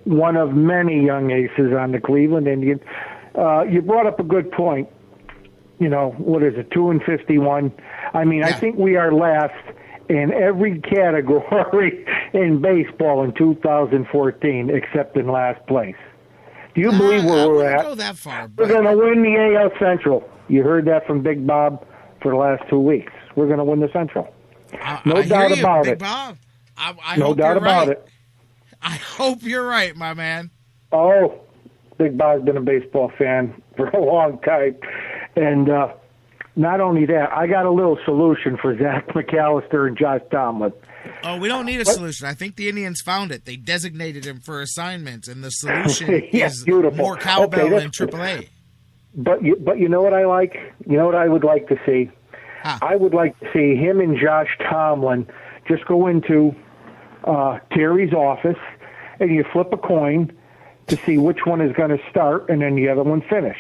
one of many young aces on the Cleveland Indians. You brought up a good point. You know, what is it, 2-51? I mean, I think we are last in every category in baseball in 2014, except in last place. Do you believe where we're at? Go that far, but... We're going to win the AL Central. You heard that from Big Bob for the last 2 weeks. We're going to win the Central. No doubt about it. Bob. I no doubt about it. I hope you're right, my man. Oh, Big Bob's been a baseball fan for a long time. And not only that, I got a little solution for Zach McAllister and Josh Tomlin. Oh, we don't need a solution. I think the Indians found it. They designated him for assignments, and the solution is beautiful. More cowbell in AAA. But you know what I like? You know what I would like to see? I would like to see him and Josh Tomlin just go into Terry's office, and you flip a coin to see which one is going to start, and then the other one finish.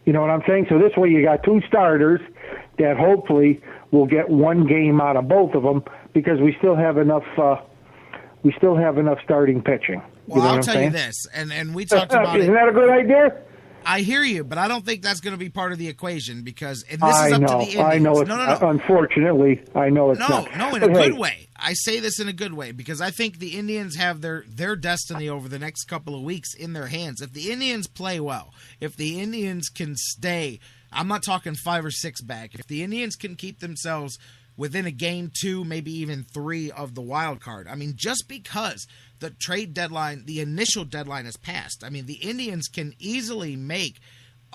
You know what I'm saying? So this way you got two starters that hopefully will get one game out of both of them because we still have enough starting pitching. Well, I'll tell you this, and we talked about Isn't that a good idea? I hear you, but I don't think that's going to be part of the equation because this is up to the Indians. I know it's no. Unfortunately, I know it's not. No, in a good way. I say this in a good way because I think the Indians have their destiny over the next couple of weeks in their hands. If the Indians play well, if the Indians can stay, I'm not talking 5 or 6 back. If the Indians can keep themselves within a game 2, maybe even 3 of the wild card. I mean, just because the trade deadline, the initial deadline has passed. I mean, the Indians can easily make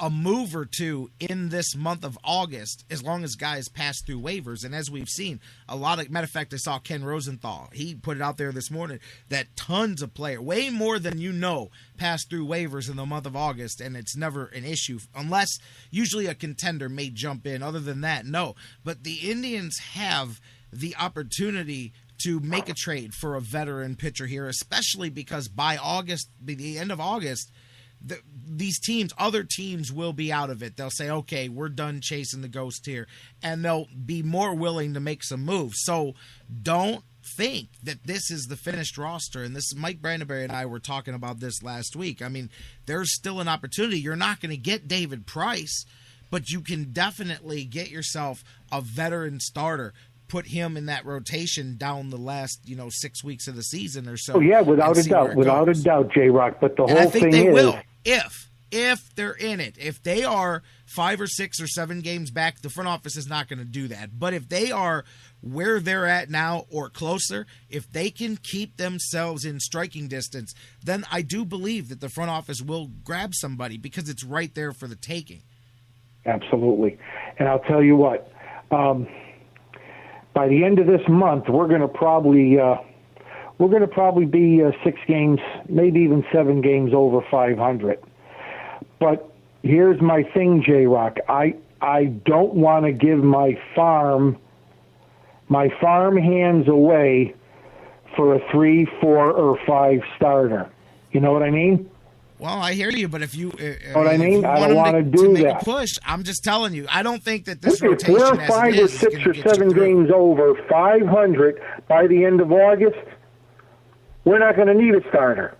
a move or two in this month of August as long as guys pass through waivers. And as we've seen, matter of fact, I saw Ken Rosenthal. He put it out there this morning that tons of players, way more than pass through waivers in the month of August, and it's never an issue unless usually a contender may jump in. Other than that, no. But the Indians have the opportunity to make a trade for a veteran pitcher here, especially because by the end of August, other teams will be out of it. They'll say, okay, we're done chasing the ghost here, and they'll be more willing to make some moves. So don't think that this is the finished roster. And this Mike Brandenberry and I were talking about this last week. I mean, there's still an opportunity. You're not going to get David Price, but you can definitely get yourself a veteran starter. Put him in that rotation down the last, 6 weeks of the season or so. Oh yeah, without a doubt, J-Rock. But the whole thing is, will if they're in it. If they are 5 or 6 or 7 games back, the front office is not going to do that. But if they are where they're at now or closer, if they can keep themselves in striking distance, then I do believe that the front office will grab somebody because it's right there for the taking. Absolutely, and I'll tell you what. By the end of this month, we're going to probably be 6 games, maybe even 7 games over 500. But here's my thing, J-Rock. I don't want to give my farm hands away for a 3, 4, or 5 starter. You know what I mean? Well, I hear you, but if you, what I mean, I don't want to do that. Push. I'm just telling you, I don't think that this if rotation. We're 5 or 6 or 7 games over 500 by the end of August. We're not going to need a starter.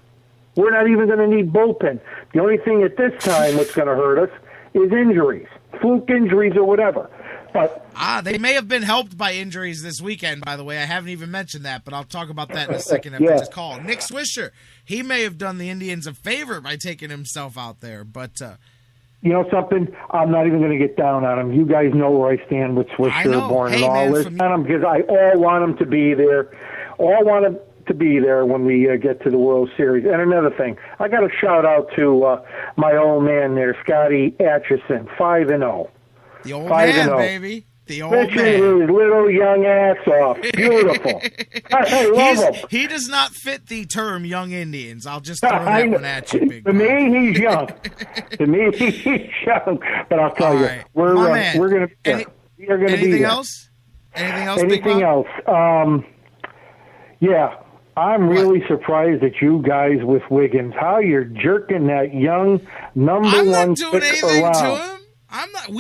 We're not even going to need bullpen. The only thing at this time that's going to hurt us is injuries, fluke injuries or whatever. But they may have been helped by injuries this weekend, by the way. I haven't even mentioned that, but I'll talk about that in a second after this call. Nick Swisher, he may have done the Indians a favor by taking himself out there, but you know something? I'm not even going to get down on him. You guys know where I stand with Swisher, Bourne, and all this. Because I all want him to be there. All want him to be there when we get to the World Series. And another thing, I got a shout out to my old man there, Scotty Atchison, 5-0. The old man, baby. The old Pitching man. his little young ass off. Beautiful. I love him. He does not fit the term young Indians. I'll just throw that one at you, big To me, he's young. To me, he's young. But I'll tell you, we're going to be there. Anything else? Anything else? Yeah. I'm really surprised at you guys with Wiggins. How you're jerking that young number one pick around. I'm not doing anything to him. I'm not.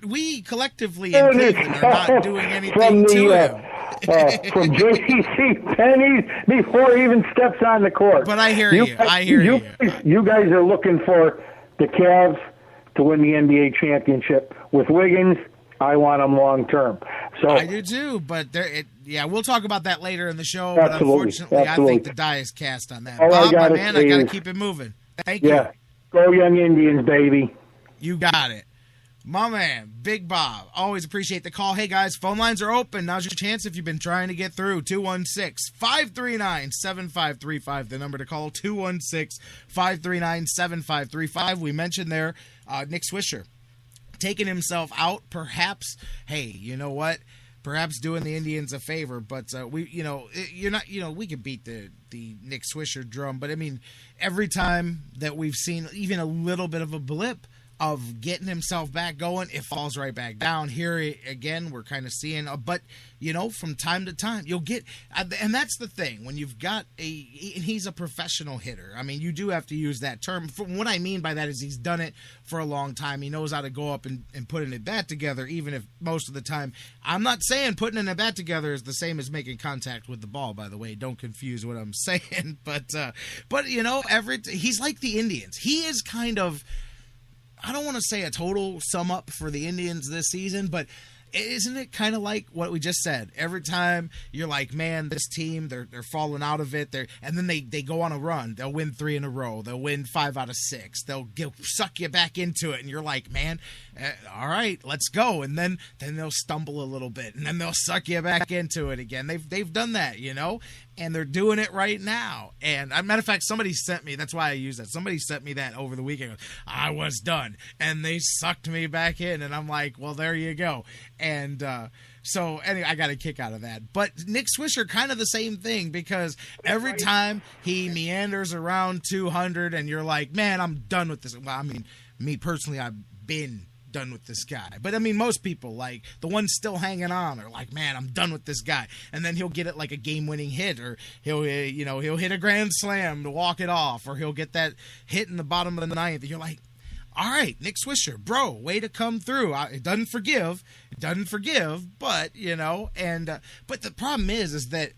We collectively in Cleveland are not doing anything to him. from J.C. Penney's before he even steps on the court. But I hear you. I hear you. You guys are looking for the Cavs to win the NBA championship. With Wiggins, I want them long term. So I do too, but we'll talk about that later in the show. Absolutely, but unfortunately, absolutely. I think the die is cast on that. All Bob, I gotta my man, I say got to is- keep it moving. Thank yeah, you. go Young Indians, baby. You got it. My man, Big Bob. Always appreciate the call. Hey, guys, phone lines are open. Now's your chance if you've been trying to get through. 216-539-7535. The number to call, 216-539-7535. We mentioned there Nick Swisher taking himself out, perhaps. Hey, you know what? Perhaps doing the Indians a favor, but we could beat the Nick Swisher drum, but I mean, every time that we've seen even a little bit of a blip of getting himself back going, it falls right back down. Here again, we're kind of seeing, but from time to time, you'll get, and that's the thing, when you've got he's a professional hitter. I mean, you do have to use that term. What I mean by that is he's done it for a long time. He knows how to go up and put in a bat together, even if most of the time, I'm not saying putting in a bat together is the same as making contact with the ball, by the way. Don't confuse what I'm saying. But he's like the Indians. He is kind of, I don't want to say a total sum up for the Indians this season, but isn't it kind of like what we just said? Every time you're like, man, this team, they're falling out of it. And then they go on a run. They'll win 3 in a row. They'll win 5 out of 6. They'll suck you back into it. And you're like, man, all right, let's go. And then they'll stumble a little bit. And then they'll suck you back into it again. They've done that, and they're doing it right now. And as a matter of fact, somebody sent me, that's why I use that. Somebody sent me that over the weekend. I was done. And they sucked me back in. And I'm like, well, there you go. And so anyway, I got a kick out of that. But Nick Swisher, kind of the same thing, because every time he meanders around 200 and you're like, man, I'm done with this. Well, I mean, me personally, I've been done with this guy. But I mean, most people, like the ones still hanging on, are like, man, I'm done with this guy. And then he'll get it like a game-winning hit, or he'll hit a grand slam to walk it off, or he'll get that hit in the bottom of the ninth. And you're like, all right, Nick Swisher, bro, way to come through. It doesn't forgive, but but the problem is that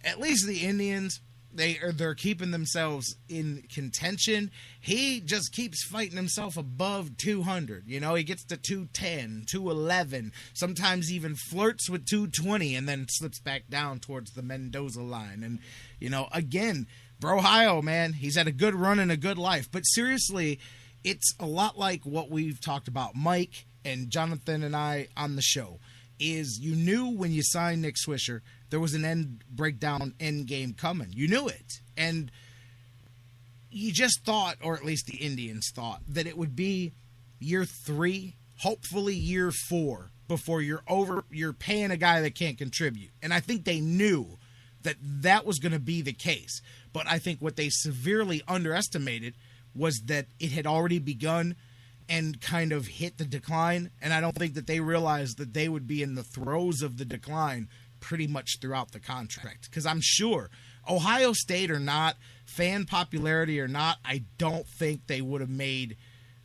at least the Indians, they're keeping themselves in contention. He just keeps fighting himself above 200. He gets to 210, 211, sometimes even flirts with 220, and then slips back down towards the Mendoza line. And again, Brohio, man, he's had a good run and a good life, but seriously, it's a lot like what we've talked about, Mike and Jonathan and I on the show, is you knew when you signed Nick Swisher, there was an end game coming. You knew it. And you just thought, or at least the Indians thought, that it would be year 3, hopefully year 4, before you're paying a guy that can't contribute. And I think they knew that was going to be the case. But I think what they severely underestimated was that it had already begun and kind of hit the decline. And I don't think that they realized that they would be in the throes of the decline pretty much throughout the contract. Because I'm sure, Ohio State or not, fan popularity or not, I don't think they would have made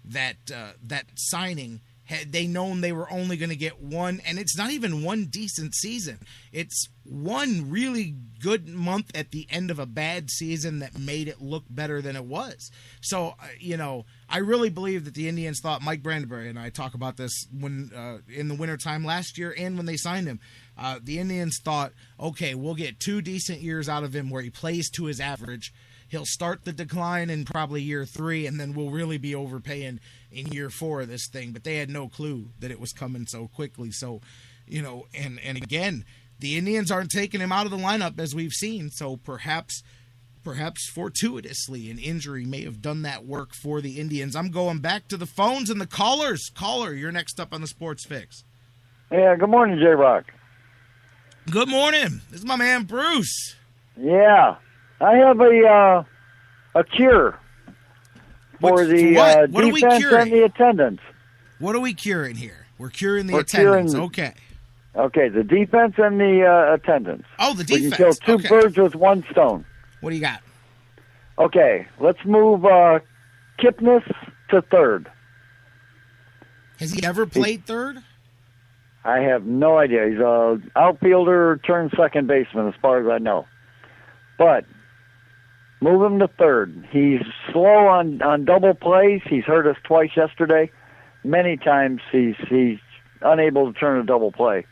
that signing had they known they were only going to get one, and it's not even one decent season. It's one really good month at the end of a bad season that made it look better than it was. So, I really believe that the Indians thought, Mike Brandenburg and I talk about this when in the wintertime last year and when they signed him, the Indians thought, okay, we'll get 2 decent years out of him where he plays to his average. He'll start the decline in probably year 3, and then we'll really be overpaying in year 4 of this thing. But they had no clue that it was coming so quickly. So, and again, the Indians aren't taking him out of the lineup as we've seen. So perhaps fortuitously an injury may have done that work for the Indians. I'm going back to the phones and the callers. Caller, you're next up on the Sports Fix. Yeah, good morning, J-Rock. Good morning. This is my man, Bruce. Yeah. I have a cure for the defense and the attendance. What are we curing here? We're curing the attendance. Okay. Okay, the defense and the attendance. Oh, the defense. We can kill 2 birds with 1 stone. What do you got? Okay, let's move Kipnis to third. Has he ever played third? I have no idea. He's a outfielder turned second baseman, as far as I know. But move him to third. He's slow on double plays. He's hurt us twice yesterday. Many times he's unable to turn a double play.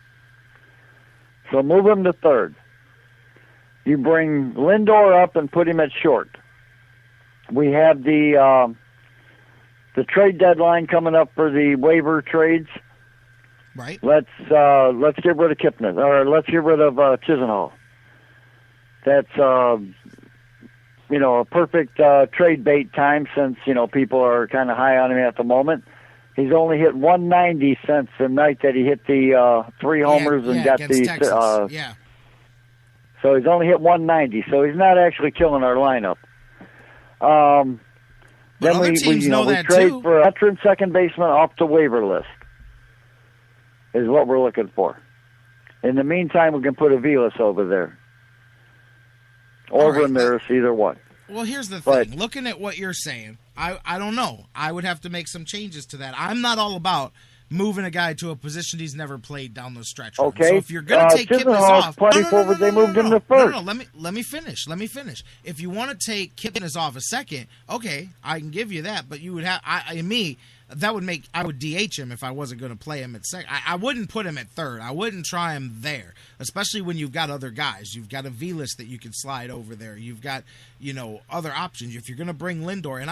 So move him to third. You bring Lindor up and put him at short. We have the trade deadline coming up for the waiver trades. Right. Let's get rid of Kipnis, or let's get rid of Chisenhall. That's a perfect trade bait time, since people are kind of high on him at the moment. He's only hit 190 since the night that he hit the 3 homers and got the Texas. So he's only hit 190. So he's not actually killing our lineup. Then other teams know we that trade too. for a veteran second baseman off the waiver list. Is what we're looking for. In the meantime, we can put Aviles over there. Or Ramirez, either one. Well, here's the thing. Looking at what you're saying, I don't know. I would have to make some changes to that. I'm not all about moving a guy to a position he's never played down the stretch. Okay. So if you're going to take Kipnis off, they moved him to first. Let me finish. If you want to take Kipnis off a second, okay, I can give you that. But you would have I would DH him if I wasn't going to play him at second. I wouldn't put him at third. I wouldn't try him there, especially when you've got other guys. You've got Aviles that you can slide over there. You've got other options. If you're going to bring Lindor, and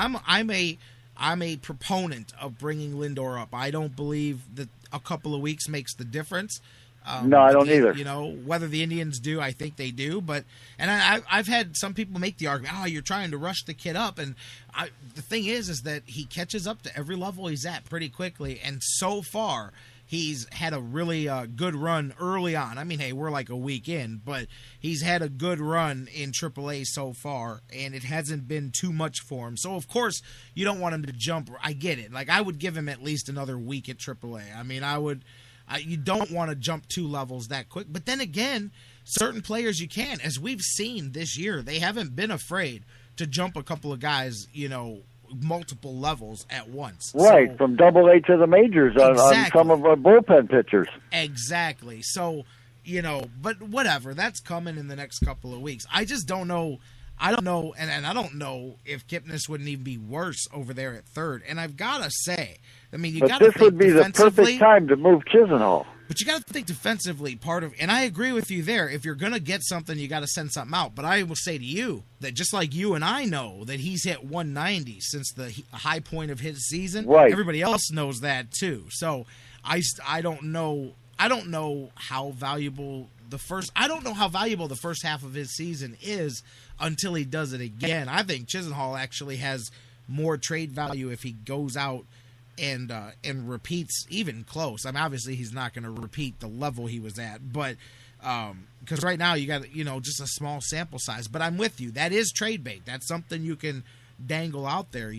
I'm a proponent of bringing Lindor up. I don't believe that a couple of weeks makes the difference. No, I don't either. Whether the Indians do, I think they do. But I've had some people make the argument, you're trying to rush the kid up. And the thing is that he catches up to every level he's at pretty quickly. And so far, he's had a really good run early on. I mean, hey, we're like a week in, but he's had a good run in AAA so far, and it hasn't been too much for him. So, of course, you don't want him to jump. I get it. Like, I would give him at least another week at AAA. I mean, you don't want to jump 2 levels that quick. But then again, certain players you can. As we've seen this year, they haven't been afraid to jump a couple of guys, multiple levels at once. Right, from AA to the majors on some of our bullpen pitchers. Exactly. So, but whatever. That's coming in the next couple of weeks. I just don't know. I don't know, and I don't know if Kipnis wouldn't even be worse over there at third. And I've got to say, I mean, you got to think this would be the perfect time to move Chisenhall. But you got to think defensively, and I agree with you there. If you're going to get something, you got to send something out. But I will say to you that just like you and I know that he's hit 190 since the high point of his season, right. Everybody else knows that too. So I don't know how valuable the first half of his season is until he does it again. I think Chisenhall actually has more trade value if he goes out and repeats even close. I mean, obviously he's not going to repeat the level he was at, but because right now you got just a small sample size. But I'm with you. That is trade bait. That's something you can dangle out there,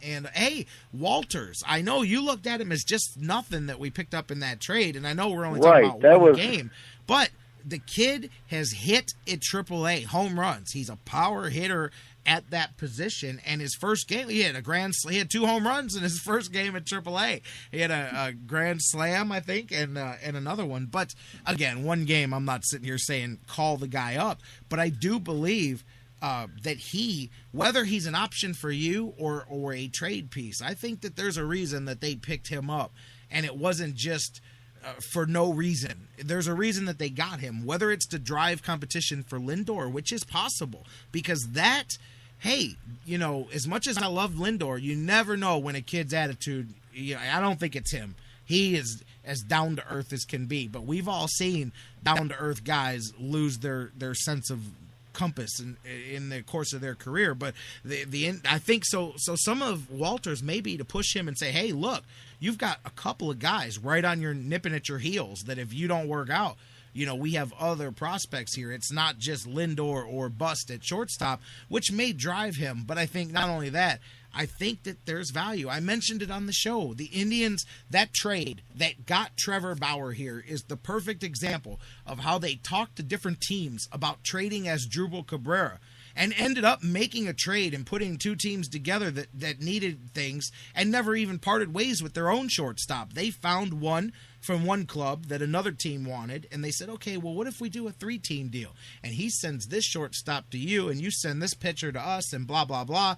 And hey, Walters, I know you looked at him as just nothing that we picked up in that trade, and I know we're only talking about one game, but the kid has hit at AAA home runs. He's a power hitter at that position, and his first game he had 2 home runs in his first game at AAA. He had a grand slam, I think, and another one. But again, one game, I'm not sitting here saying call the guy up, but I do believe that whether he's an option for you or a trade piece, I think that there's a reason that they picked him up, and it wasn't just for no reason. There's a reason that they got him, whether it's to drive competition for Lindor, which is possible, because that, hey, as much as I love Lindor, you never know when a kid's attitude, I don't think it's him. He is as down to earth as can be, but we've all seen down to earth guys lose their sense of compass in the course of their career. But I think so some of Walters maybe to push him and say, hey, look, you've got a couple of guys right on your nipping at your heels that if you don't work out, we have other prospects here. It's not just Lindor or bust at shortstop, which may drive him. But I think not only that, I think that there's value. I mentioned it on the show. The Indians, that trade that got Trevor Bauer here is the perfect example of how they talk to different teams about trading Asdrubal Cabrera. and ended up making a trade and putting two teams together that needed things and never even parted ways with their own shortstop. They found one from one club that another team wanted, and they said, okay, well, what if we do a 3-team deal? And he sends this shortstop to you, and you send this pitcher to us, and blah, blah, blah.